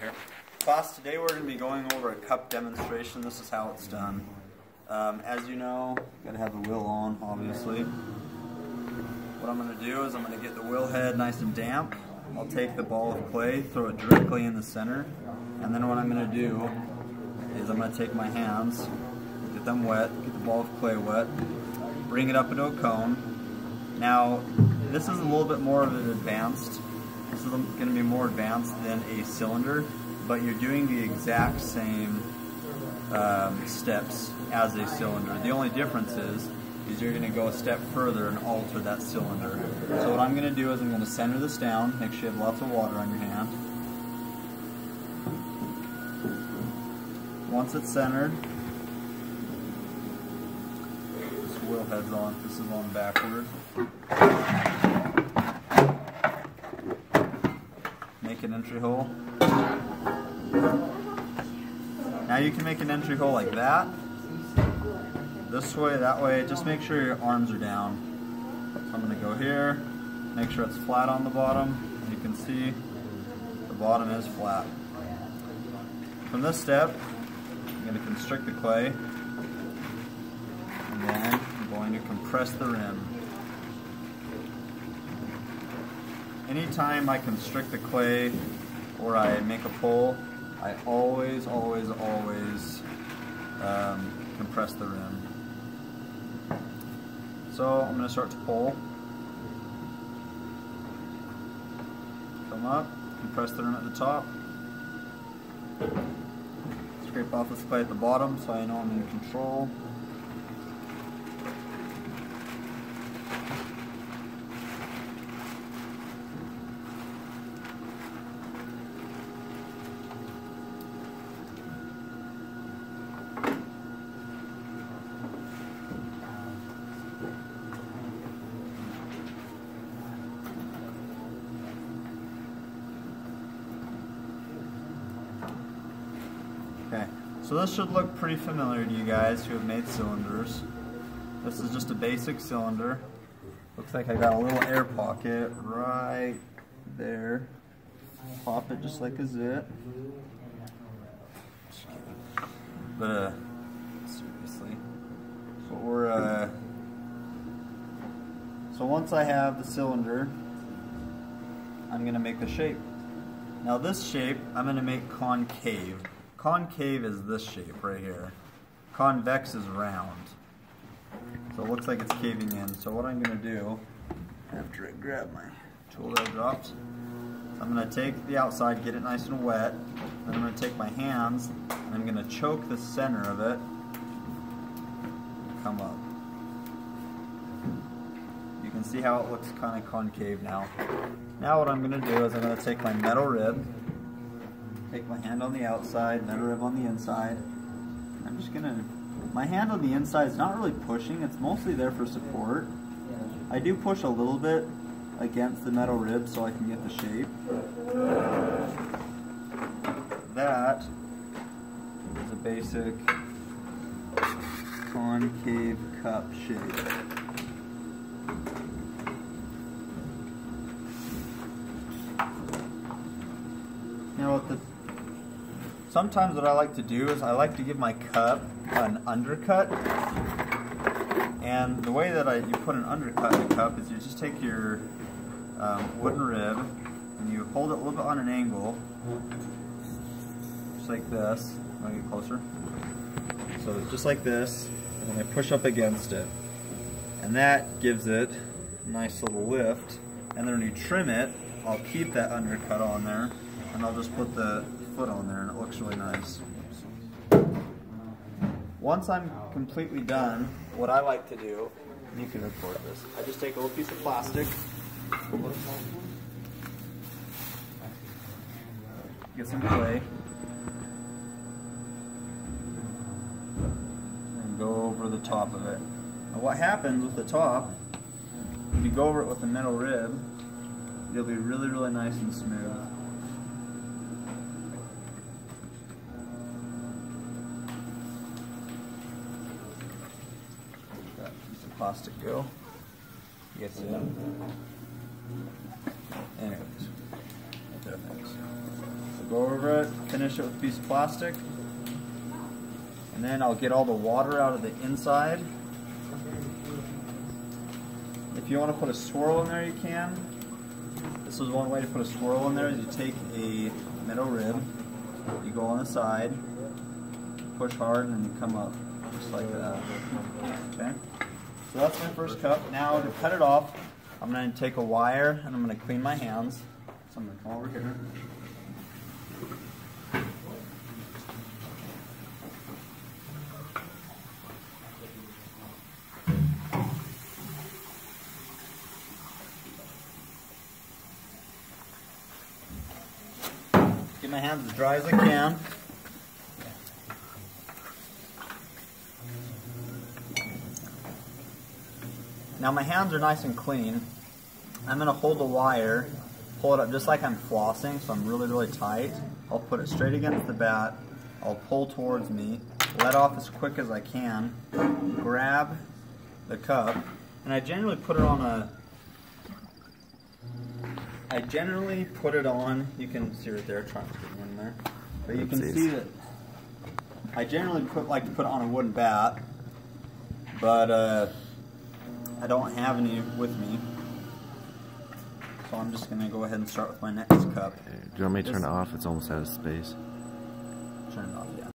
here. Class, today we're going to be going over a cup demonstration. This is how it's done. As you know, got to have the wheel on, obviously. What I'm going to do is I'm going to get the wheel head nice and damp. I'll take the ball of clay, throw it directly in the center, and then what I'm going to do is I'm going to take my hands, get them wet, get the ball of clay wet, bring it up into a cone. Now, this is a little bit more of an advanced, this is going to be more advanced than a cylinder, but you're doing the exact same steps as a cylinder. The only difference is you're going to go a step further and alter that cylinder. So what I'm going to do is I'm going to center this down, make sure you have lots of water on your hand. Once it's centered, this wheel head's on, this is on backward. Make an entry hole. Now you can make an entry hole like that, this way, that way, just make sure your arms are down. So I'm going to go here, make sure it's flat on the bottom. As you can see, the bottom is flat. From this step, I'm going to constrict the clay, and then I'm going to compress the rim. Anytime I constrict the clay or I make a pull, I always compress the rim. So I'm going to start to pull. Come up, compress the rim at the top. Scrape off this clay at the bottom so I know I'm in control. Okay, so this should look pretty familiar to you guys who have made cylinders. This is just a basic cylinder. Looks like I got a little air pocket right there. Pop it just like a zit. But seriously, so so once I have the cylinder, I'm gonna make the shape. Now this shape I'm gonna make concave. Concave is this shape right here. Convex is round. So it looks like it's caving in. So what I'm going to do, after I grab my tool that I dropped, I'm going to take the outside, get it nice and wet. Then I'm going to take my hands and I'm going to choke the center of it. Come up. You can see how it looks kind of concave now. Now what I'm going to do is I'm going to take my metal rib, take my hand on the outside, metal rib on the inside. I'm just gonna, my hand on the inside is not really pushing, it's mostly there for support. I do push a little bit against the metal rib so I can get the shape. That is a basic concave cup shape. Now sometimes what I like to do is I like to give my cup an undercut, and the way that you put an undercut in a cup is you just take your wooden rib and you hold it a little bit on an angle, just like this. Let me get closer. So just like this, and I push up against it, and that gives it a nice little lift. And then when you trim it, I'll keep that undercut on there, and I'll just put the foot on there and it looks really nice. Once I'm completely done, what I like to do, and you can record this, I just take a little piece of plastic, get some clay, and go over the top of it. Now what happens with the top, if you go over it with a metal rib, it'll be really nice and smooth. Plastic go. Gets it. Anyways, there it is. Go over it, finish it with a piece of plastic, and then I'll get all the water out of the inside. If you want to put a swirl in there, you can. This is one way to put a swirl in there, is you take a metal rib, you go on the side, push hard, and then you come up, just like that. Okay? So that's my first cup. Now to cut it off, I'm going to take a wire and I'm going to clean my hands. So I'm going to come over here. Get my hands as dry as I can. Now my hands are nice and clean. I'm going to hold the wire, pull it up just like I'm flossing, so I'm really, really tight. I'll put it straight against the bat. I'll pull towards me, let off as quick as I can, grab the cup, and I generally put it on, you can see right there, trying to get in there, but you can see that I generally like to put it on a wooden bat, but I don't have any with me, so I'm just going to go ahead and start with my next cup. Do you want me to turn it off? It's almost out of space. Turn it off, yeah.